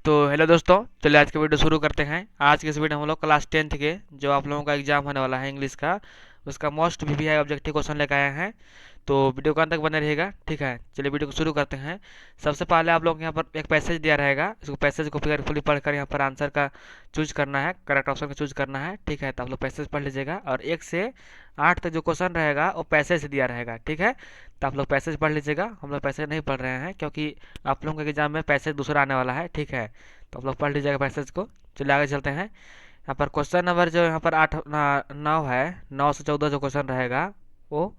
तो हेलो दोस्तों, चलिए आज का वीडियो शुरू करते हैं। आज के इस वीडियो में हम लोग क्लास 10th के जो आप लोगों का एग्जाम होने वाला है इंग्लिश का, उसका मोस्ट वीवीआई ऑब्जेक्टिव क्वेश्चन लेकर आए हैं। तो वीडियो का अंत तक बने रहेगा, ठीक है। चलिए वीडियो को शुरू करते हैं। सबसे पहले आप लोग यहाँ पर एक पैसेज दिया रहेगा, इसको पैसेज को केयरफुली पढ़कर यहाँ पर आंसर का चूज करना है, करेक्ट ऑप्शन का चूज करना है, ठीक है। तो आप लोग पैसेज पढ़ लीजिएगा और 1 से 8 तक जो क्वेश्चन रहेगा वो पैसेज से दिया रहेगा, ठीक है। तो आप लोग पैसेज पढ़ लीजिएगा, हम लोग पैसेज नहीं पढ़ रहे हैं क्योंकि आप लोगों के एग्जाम में पैसेज दूसरा आने वाला है, ठीक है। तो आप लोग पढ़ लीजिएगा पैसेज को। चलिए आगे चलते हैं। यहाँ पर क्वेश्चन नंबर जो यहाँ पर 9 है, 9 से 14 जो क्वेश्चन रहेगा वो,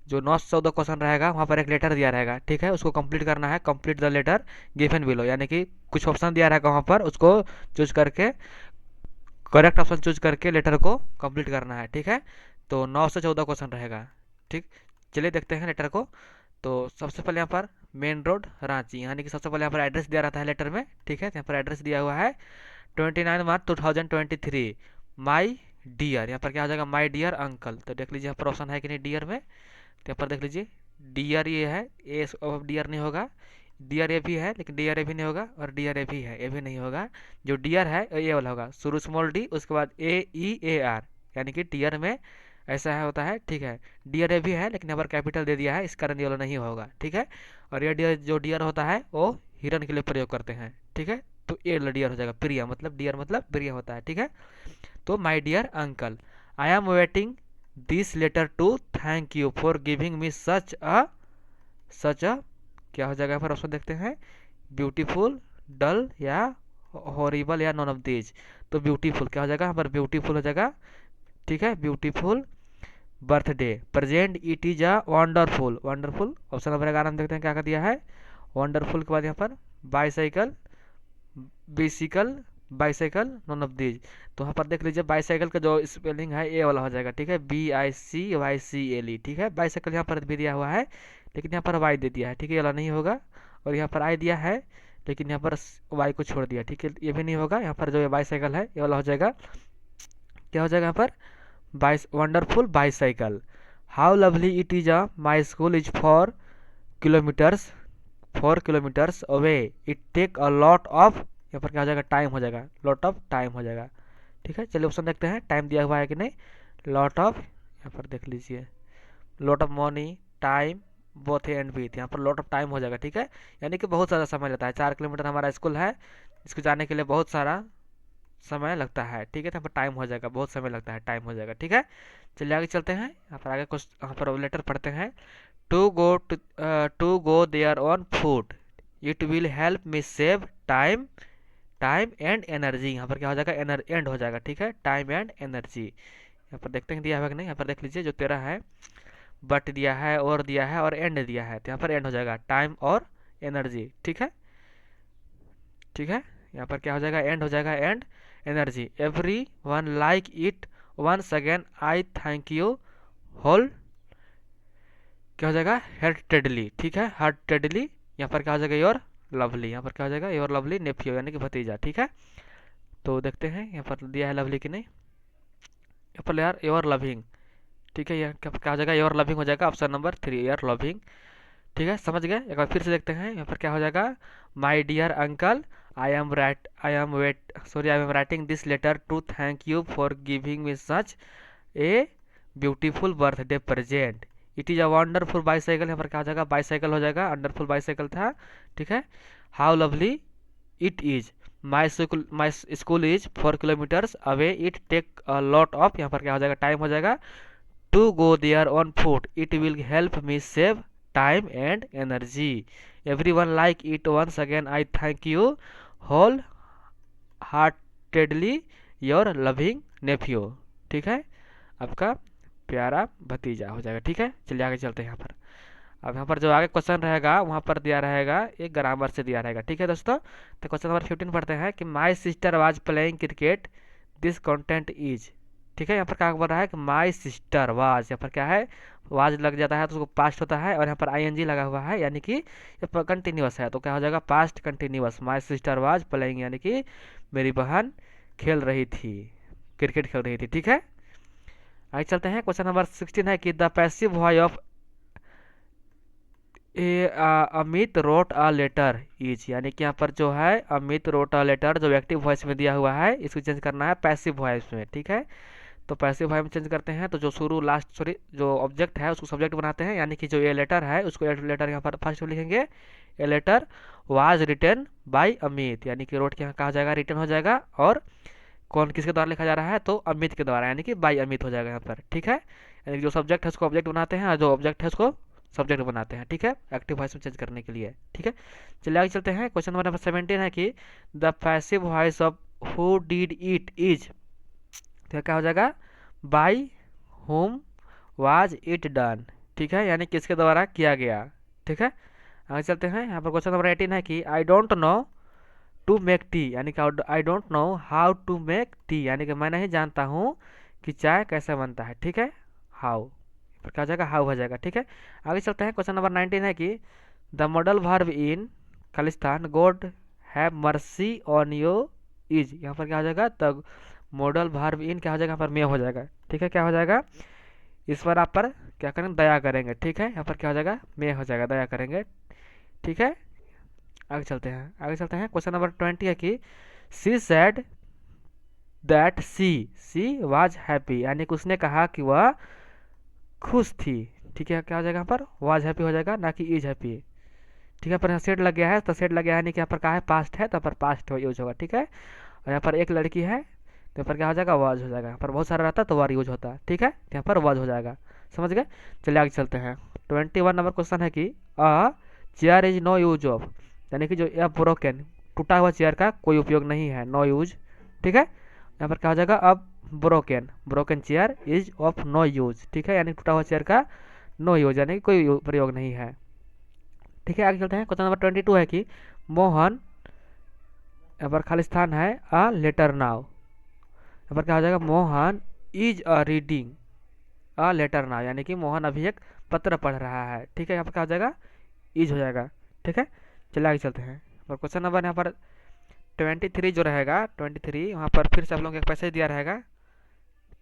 जो 9 से 14 क्वेश्चन रहेगा वहाँ पर एक लेटर दिया रहेगा, ठीक है। उसको कंप्लीट करना है, complete the letter given below, यानी कि कुछ ऑप्शन दिया रहेगा वहाँ पर, उसको चूज करके करेक्ट ऑप्शन चूज करके लेटर को कंप्लीट करना है, ठीक है। तो 9 से 14 क्वेश्चन रहेगा, ठीक। चलिए देखते हैं लेटर को। तो सबसे पहले यहाँ पर मेन रोड रांची, यानी कि सबसे पहले यहाँ पर एड्रेस दिया रहता है लेटर में, ठीक है। तो यहाँ पर एड्रेस दिया हुआ है 29 मार्च 2023, माई डियर। यहाँ पर क्या हो जाएगा, माई डियर अंकल। तो देख लीजिए यहाँ पर ऑप्शन है कि नहीं डियर में। तो यहाँ पर देख लीजिए डियर ये है, ए डियर नहीं होगा। डियर ए भी है लेकिन डियर ए भी नहीं होगा, और डियर ए भी है, ए भी नहीं होगा। जो डियर है ये वाला होगा, शुरू स्मॉल डी उसके बाद AEAR, यानी कि डियर में ऐसा है होता है, ठीक है। डियर ए भी है लेकिन यहाँ पर कैपिटल दे दिया है, इस कारण ये वाला नहीं होगा, ठीक है। और ये डियर, जो डियर होता है वो हिरन के लिए प्रयोग करते हैं, ठीक है। तो ये डियर हो जाएगा, प्रिय मतलब डियर मतलब प्रिय होता है, ठीक है। तो my dear uncle, I am waiting this letter to thank you for giving me such a क्या हो जाएगा यहाँ पर ऑप्शन देखते हैं, ब्यूटीफुल, डल या हॉरिबल या नॉन ऑफ दीज। तो ब्यूटीफुल क्या हो जाएगा यहाँ पर, ब्यूटीफुल हो जाएगा, ठीक है। Beautiful birthday present it is a wonderful, wonderful option number 11 में देखते हैं क्या कर दिया है, वंडरफुल के बाद यहाँ पर bicycle, bicycle, bicycle none of these. तो यहाँ पर देख लीजिए बाईसाइकिल का जो स्पेलिंग है ए वाला हो जाएगा, ठीक है, BICYCLE, ठीक है। बाईसाइकिल यहाँ पर भी दिया हुआ है लेकिन यहाँ पर वाई दे दिया है, ठीक है, ये वाला नहीं होगा। और यहाँ पर आई दिया है लेकिन यहाँ पर वाई को छोड़ दिया, ठीक है, ये भी नहीं होगा। यहाँ पर जो बाईसाइकिल है ये वाला हो जाएगा, क्या हो जाएगा यहाँ पर, बाइस wonderful bicycle. How lovely it is a my school is kilometres 4 kilometres away, it take a lot of, यहाँ पर क्या हो जाएगा, टाइम हो जाएगा, लॉट ऑफ टाइम हो जाएगा, ठीक है। चलिए ऑप्शन देखते हैं, टाइम दिया हुआ है कि नहीं, लॉट ऑफ, यहाँ पर देख लीजिए lot of money, time, both A and B, यहाँ पर लॉट ऑफ टाइम हो जाएगा, ठीक है। यानी कि बहुत ज़्यादा समय लगता है, 4 किलोमीटर हमारा स्कूल है, इसको जाने के लिए बहुत सारा समय लगता है, ठीक है। तो यहाँ पर टाइम हो जाएगा, बहुत समय लगता है, टाइम हो जाएगा, ठीक है। चलिए आगे चलते हैं, यहाँ पर आगे कुछ यहाँ पर लेटर पढ़ते हैं। To go there on foot, it will help me save time, time and energy. यहाँ पर क्या हो जाएगा, एंड हो जाएगा, ठीक है, टाइम एंड एनर्जी। यहाँ पर देखते हैं दिया है कि नहीं, यहाँ पर देख लीजिए जो 13 है, बट दिया है और दिया है और एंड दिया है, तो यहाँ पर एंड हो जाएगा, टाइम और एनर्जी, ठीक है, ठीक है। यहाँ पर क्या हो जाएगा, एंड हो जाएगा, and energy. Every one like it once again, I thank you whole, क्या हो जाएगा, हार्टेडली, ठीक है, हार्टेडली। यहाँ पर क्या हो जाएगा, योर लवली, यहाँ पर क्या हो जाएगा, योर लवली नेफ्यू, यानी कि भतीजा, ठीक है। तो देखते हैं यहाँ पर दिया है लवली कि नहीं, यहाँ पर यार योर लविंग, ठीक है। यहाँ क्या हो जाएगा, योर लविंग हो जाएगा, ऑप्शन नंबर 3 योर लविंग, ठीक है, समझ गए। एक बार फिर से देखते हैं, यहाँ पर क्या हो जाएगा, my dear uncle, I am writing this letter to thank you for giving me such a beautiful birthday present, it is a wonderful bicycle, यहाँ पर क्या हो जाएगा, बाईसाइकिल हो जाएगा, वंडरफुल बाईसाइकिल था, ठीक है। How lovely it is, my school is 4 kilometres away, it take a lot of, यहाँ पर क्या हो जाएगा, टाइम हो जाएगा, to go there on foot, it will help me save time and energy. Every one like it once again, I thank you whole heartedly your loving nephew, ठीक है, आपका प्यारा भतीजा हो जाएगा, ठीक है। चलिए आगे चलते हैं यहाँ पर। अब यहाँ पर जो आगे क्वेश्चन रहेगा वहाँ पर दिया रहेगा, एक ग्रामर से दिया रहेगा, ठीक है दोस्तों। तो क्वेश्चन नंबर 15 पढ़ते हैं कि my sister was playing cricket, this content is, ठीक है। यहाँ पर क्या बोल रहा है कि माई सिस्टर वाज, यहाँ पर क्या है, वाज लग जाता है तो उसको पास्ट होता है, और यहाँ पर ING लगा हुआ है, यानी कि ये कंटिन्यूअस है, तो क्या हो जाएगा, past continuous. My sister was playing, यानी कि मेरी बहन खेल रही थी, क्रिकेट खेल रही थी, ठीक है। आगे चलते हैं, क्वेश्चन नंबर 16 है कि the passive voice of Amit wrote a letter is, यानी कि यहाँ पर जो है अमित रोट अ लेटर जो एक्टिव वॉइस में दिया हुआ है इसको चेंज करना है पैसिव वॉइस में, ठीक है। तो पैसिव वॉइस में चेंज करते हैं तो जो शुरू लास्ट सॉरी जो ऑब्जेक्ट है उसको सब्जेक्ट बनाते हैं, यानी कि जो ये लेटर है उसको लेटर यहाँ पर फर्स्ट में लिखेंगे। A letter was written by Amit, यानी कि रोट के यहाँ कहा जाएगा रिटन हो जाएगा, और कौन किसके द्वारा लिखा जा रहा है तो अमित के द्वारा, यानी कि बाय अमित हो जाएगा यहाँ पर, ठीक है। यानी कि जो सब्जेक्ट है उसको ऑब्जेक्ट बनाते हैं और जो ऑब्जेक्ट है उसको सब्जेक्ट बनाते हैं, ठीक है, एक्टिव वॉइस में चेंज करने के लिए, ठीक है। चलिए आगे चलते हैं। क्वेश्चन नंबर 17 है कि the passive voice of who did it is, तो क्या हो जाएगा by whom was it done, ठीक है, यानी किसके द्वारा किया गया, ठीक है। आगे चलते हैं। यहाँ पर क्वेश्चन नंबर 18 है कि I don't know to make tea, यानी कि I don't know how to make tea, यानी कि मैं नहीं जानता हूँ कि चाय कैसे बनता है, ठीक है। हाउ पर क्या हो जाएगा हाउ हो जाएगा, ठीक है। आगे चलते हैं। क्वेश्चन नंबर 19 है कि the modal verb in Khalistan God have mercy on you is, यहाँ पर क्या हो जाएगा तब मॉडल वर्ब इन क्या हो जाएगा यहाँ पर मे हो जाएगा, ठीक है। क्या हो जाएगा इस पर आप पर क्या करेंगे दया करेंगे, ठीक है। यहाँ पर क्या हो जाएगा मे हो जाएगा दया करेंगे, ठीक है। आगे चलते हैं। क्वेश्चन नंबर 20 है कि she said that she was happy, यानी कि उसने कहा कि वह खुश थी, ठीक है। क्या हो जाएगा यहाँ पर वाज हैप्पी हो जाएगा ना कि इज हैप्पी, ठीक है। पर यहाँ सेड लग गया है तो सेड लग गया है, यानी कि यहाँ पर कहा है पास्ट है तो यहाँ पर पास्ट यूज होगा, ठीक है। और यहाँ पर एक लड़की है तो यहाँ पर क्या हो जाएगा वाज हो जाएगा, यहाँ पर बहुत सारा रहता तो वार यूज होता, ठीक है। यहाँ पर वाज हो जाएगा, समझ गए। चलिए आगे चलते हैं। 21 नंबर क्वेश्चन है कि a chair is no use of, यानी कि जो यह ब्रोकन टूटा हुआ चेयर का कोई उपयोग नहीं है, नो यूज, ठीक है। यहाँ पर क्या हो जाएगा अब broken broken chair is of no use, ठीक है, यानी टूटा हुआ चेयर का नो यूज यानी कि कोई प्रयोग नहीं है, ठीक है। आगे चलते हैं। क्वेश्चन नंबर 22 है कि मोहन, यहाँ पर खालिस्तान है अ लेटर नाउ, यहाँ पर क्या हो जाएगा Mohan is a reading a letter now, यानी कि मोहन अभी एक पत्र पढ़ रहा है, ठीक है। यहाँ पर क्या हो जाएगा इज हो जाएगा, ठीक है। चलिए आगे चलते हैं। और क्वेश्चन नंबर यहाँ पर 23 जो रहेगा 23 वहाँ पर फिर से आप लोगों को एक पैसेज दिया रहेगा,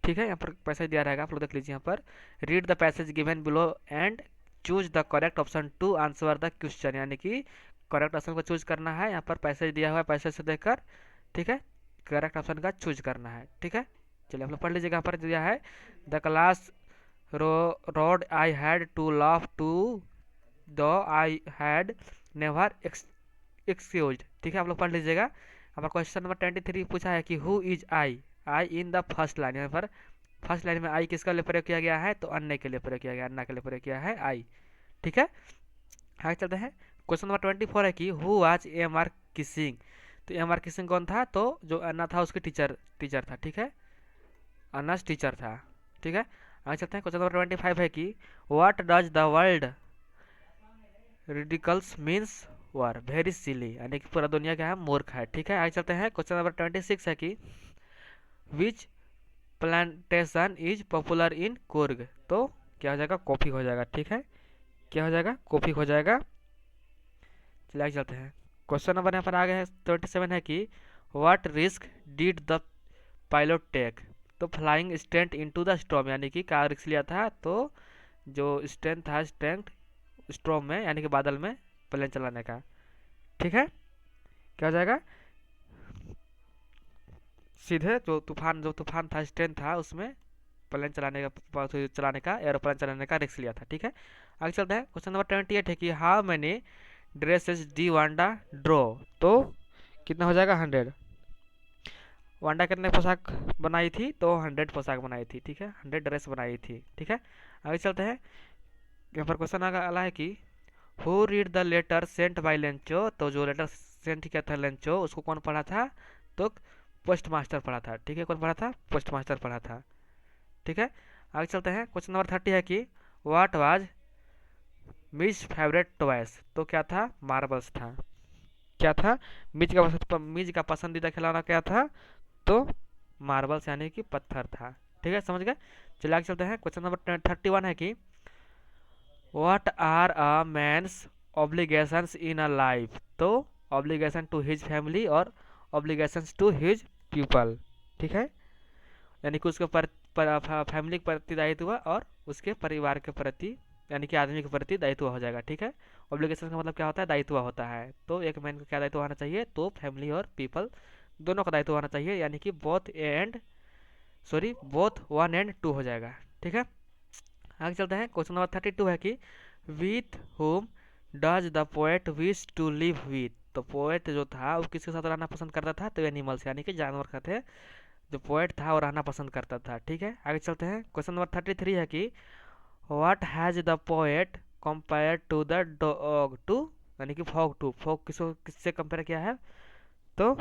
ठीक है। यहाँ पर पैसेज दिया रहेगा आप लोग देख लीजिए। यहाँ पर read the passage given below and choose the correct option to answer the question, यानी कि करेक्ट ऑप्शन को चूज करना है। यहाँ पर पैसेज दिया हुआ है, पैसेज से देखकर, ठीक है, करेक्ट ऑप्शन का चूज करना है, ठीक है। चलिए आप लोग पढ़ लीजिएगा। यहाँ पर दिया है the class road I had to laugh to though I had never excuse, ठीक है, आप लोग पढ़ लीजिएगा। यहाँ पर क्वेश्चन नंबर 23 पूछा है कि who is I in the first line, यहाँ पर फर्स्ट लाइन में आई किसका लिए प्रयोग किया गया है तो अन्य के लिए प्रयोग किया गया, अन्ना के लिए प्रयोग किया है आई, ठीक है। आगे चलते हैं। क्वेश्चन नंबर 24 है कि who was M R kissing, तो एम आर किसिंग कौन था तो जो अन्ना था उसके टीचर था, ठीक है, अन्नास टीचर था, ठीक है। आगे चलते हैं। क्वेश्चन नंबर 25 है कि what does the world ridiculous means were very silly, यानी कि पूरा दुनिया क्या है मूर्ख है, ठीक है। आगे चलते हैं। क्वेश्चन नंबर 26 है कि which plantation is popular in Coorg, तो क्या हो जाएगा कॉफी हो जाएगा, ठीक है, क्या हो जाएगा कॉफी हो जाएगा। चलिए आगे चलते हैं। क्वेश्चन नंबर यहाँ पर आगे है 27 है कि what risk did the pilot take, तो flying straight into the storm, यानी कि क्या रिस्क लिया था तो जो स्टेंट था स्टेंट स्टॉर्म में यानी कि बादल में प्लेन चलाने का, ठीक है। क्या हो जाएगा सीधे जो तूफान था स्ट्रेन था उसमें प्लेन चलाने का एरोप्लेन चलाने का रिस्क लिया था, ठीक है। आगे चलते हैं। क्वेश्चन नंबर 28 है कि how many dresses D Wanda draw, तो कितना हो जाएगा 100, वांडा कितने पोशाक बनाई थी तो 100 पोशाक बनाई थी, ठीक है, 100 ड्रेस बनाई थी, ठीक है। आगे चलते हैं। यहाँ पर क्वेश्चन आला है कि who read the letter sent by Lencho, तो जो लेटर सेंट किया था लेंचो उसको कौन पढ़ा था तो पोस्ट मास्टर पढ़ा था, ठीक है, कौन पढ़ा था पोस्ट मास्टर पढ़ा था, ठीक है। आगे चलते हैं। क्वेश्चन नंबर 30 है कि what was miss favourite toys, तो क्या था मार्बल्स था, क्या था मीज का पसंदीदा खिलौना क्या था तो मार्बल्स यानी कि पत्थर था, ठीक है, समझ गए। चलिए आगे चलते हैं। क्वेश्चन नंबर 31 है कि what are a man's obligations in a life, तो ऑब्लिगेशन टू हिज फैमिली और ऑब्लिगेशंस टू हिज पीपल, ठीक है, यानी कि उसके फैमिली के प्रति दायित्व और उसके परिवार के प्रति यानी कि आदमी के प्रति दायित्व हो जाएगा, ठीक है। ऑब्लिगेशन का मतलब क्या होता है, दायित्व होता है। तो एक मैन का क्या दायित्व होना चाहिए, तो फैमिली और पीपल दोनों का दायित्व होना चाहिए, यानी कि बोथ 1 and 2 हो जाएगा, ठीक है। आगे चलते हैं, क्वेश्चन नंबर 32 है कि with whom does the poet wish to live with. तो पोएट जो था वो किसके साथ रहना पसंद करता था, तो एनिमल्स यानी कि जानवर का थे, जो पोएट था वो रहना पसंद करता था, ठीक है। आगे चलते हैं, क्वेश्चन नंबर 33 है कि what has the poet compare to the dog to, यानी कि फॉग टू। फॉग किससे कंपेयर किया है, तो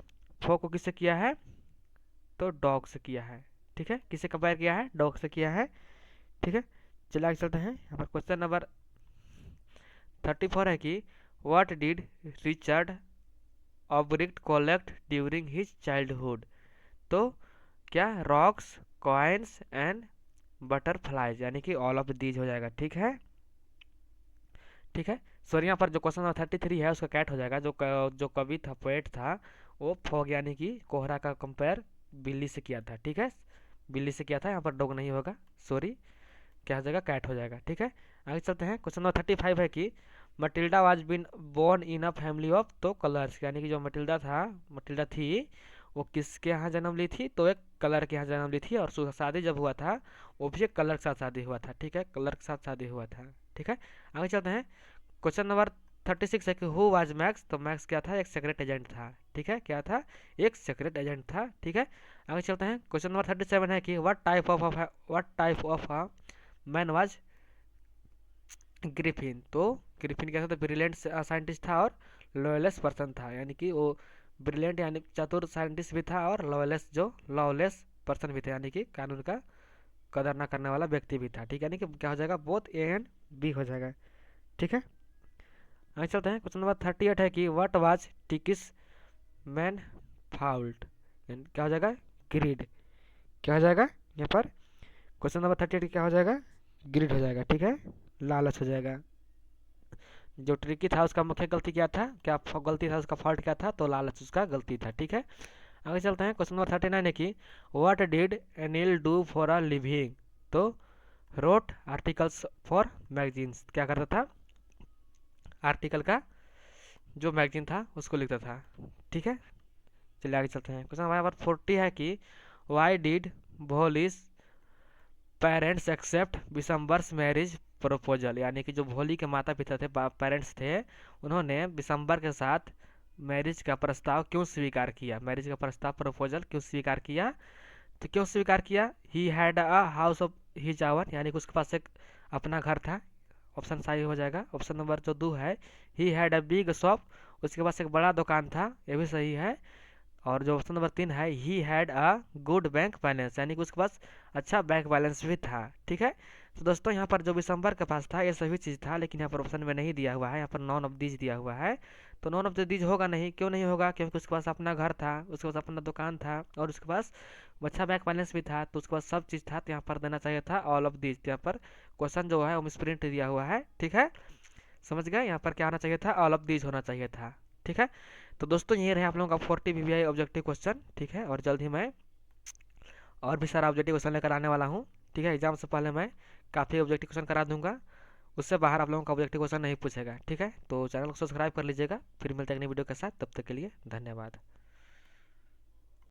फॉग को किससे किया है, तो डॉग से किया है, ठीक है। किससे कंपेयर किया है, डॉग से किया है, ठीक है। चलिए आगे चलते हैं, यहाँ पर क्वेश्चन नंबर 34 है कि what did Richard Ebright collect during his childhood. तो क्या रॉक्स, कॉइन्स एंड बटरफ्लाइज, यानी कि ऑल ऑफ दीज हो जाएगा, ठीक है, ठीक है। सॉरी, यहाँ पर जो क्वेश्चन नंबर 33 है उसका कैट हो जाएगा। जो कवि था, पोएट था, वो फॉग यानी कि कोहरा का कंपेयर बिल्ली से किया था, ठीक है। बिल्ली से किया था, यहाँ पर डॉग नहीं होगा, सॉरी, क्या हो जाएगा, कैट हो जाएगा, ठीक है। आगे चलते हैं, क्वेश्चन नंबर 35 है कि Matilda was been born in a family of, तो कलर्स, यानी कि जो मटिल्डा थी वो किसके यहाँ जन्म ली थी, तो एक कलर के यहाँ जन्म ली थी, और शादी जब हुआ था वो भी एक कलर के साथ शादी हुआ था, ठीक है, कलर के साथ शादी हुआ था, ठीक है। आगे चलते हैं, क्वेश्चन नंबर 36 है कि हु वाज मैक्स। तो मैक्स क्या था, एक सीक्रेट एजेंट था, ठीक है, क्या था, एक सीक्रेट एजेंट था, ठीक है। आगे चलते हैं, क्वेश्चन नंबर 37 है कि what type of man was Griffin. तो ग्रिफिन क्या था, ब्रिलियंट साइंटिस्ट था और लॉयलेस पर्सन था, यानी कि वो ब्रिलियंट यानी चतुर साइंटिस्ट भी था, और लॉलेस पर्सन भी था, यानी कि कानून का कदर न करने वाला व्यक्ति भी था, ठीक है। यानी कि क्या हो जाएगा, बोथ ए एंड बी हो जाएगा, ठीक है। आगे चलते हैं, क्वेश्चन नंबर 38 है कि व्हाट वाज टिकिस मैन फाउल्ट, क्या हो जाएगा, ग्रीड, क्या हो जाएगा यहाँ पर, क्वेश्चन नंबर 38 क्या हो जाएगा, ग्रीड हो जाएगा, ठीक है, लालच हो जाएगा। जो ट्रिकी था उसका मुख्य गलती क्या था, क्या गलती था उसका, फॉल्ट क्या था, तो लालच उसका गलती था, ठीक है। आगे चलते हैं, क्वेश्चन नंबर 39 है कि what did एनिल do for a living. तो रोट आर्टिकल्स फॉर मैगजीन्स, क्या करता था, आर्टिकल का जो मैगजीन था उसको लिखता था, ठीक है। चलिए आगे चलते हैं, क्वेश्चन नंबर 40 है कि why did Bholi's parents accept Bishamber's marriage proposal, यानी कि जो भोली के माता पिता थे, पेरेंट्स थे, उन्होंने विशंबर के साथ मैरिज का प्रस्ताव क्यों स्वीकार किया, मैरिज का प्रस्ताव प्रपोजल क्यों स्वीकार किया, तो क्यों स्वीकार किया, he had a house of his our, यानी कि उसके पास एक अपना घर था, ऑप्शन सही हो जाएगा। ऑप्शन नंबर जो 2 है, ही हैड अ बिग शॉप, उसके पास एक बड़ा दुकान था, ये भी सही है। और जो ऑप्शन नंबर 3 है, ही had a good bank balance, यानी कि उसके पास अच्छा बैंक बैलेंस भी था, ठीक है। तो दोस्तों यहाँ पर जो विशंबर के पास था ये सभी चीज़ था, लेकिन यहाँ पर ऑप्शन में नहीं दिया हुआ है, यहाँ पर नॉन ऑफ दीज दिया हुआ है। तो नॉन ऑफ द दीज होगा नहीं, क्यों नहीं होगा, क्योंकि उसके पास अपना घर था, उसके पास अपना दुकान था, और उसके पास अच्छा बैंक बैलेंस भी था, तो उसके पास सब चीज़ था, तो यहाँ पर देना चाहिए था ऑल ऑफ दीज। यहाँ पर क्वेश्चन जो है वो मिसप्रिंट दिया हुआ है, ठीक है, समझ गए, यहाँ पर क्या आना चाहिए था, ऑल ऑफ दीज होना चाहिए था, ठीक है। तो दोस्तों ये रहे आप लोगों का 40 वीवीआई ऑब्जेक्टिव क्वेश्चन, ठीक है। और जल्द ही मैं और भी सारा ऑब्जेक्टिव क्वेश्चन लेकर आने वाला हूँ, ठीक है। एग्जाम से पहले मैं काफ़ी ऑब्जेक्टिव क्वेश्चन करा दूंगा, उससे बाहर आप लोगों का ऑब्जेक्टिव क्वेश्चन नहीं पूछेगा, ठीक है। तो चैनल को सब्सक्राइब कर लीजिएगा, फिर मिलते हैं अगली वीडियो के साथ, तब तक के लिए धन्यवाद।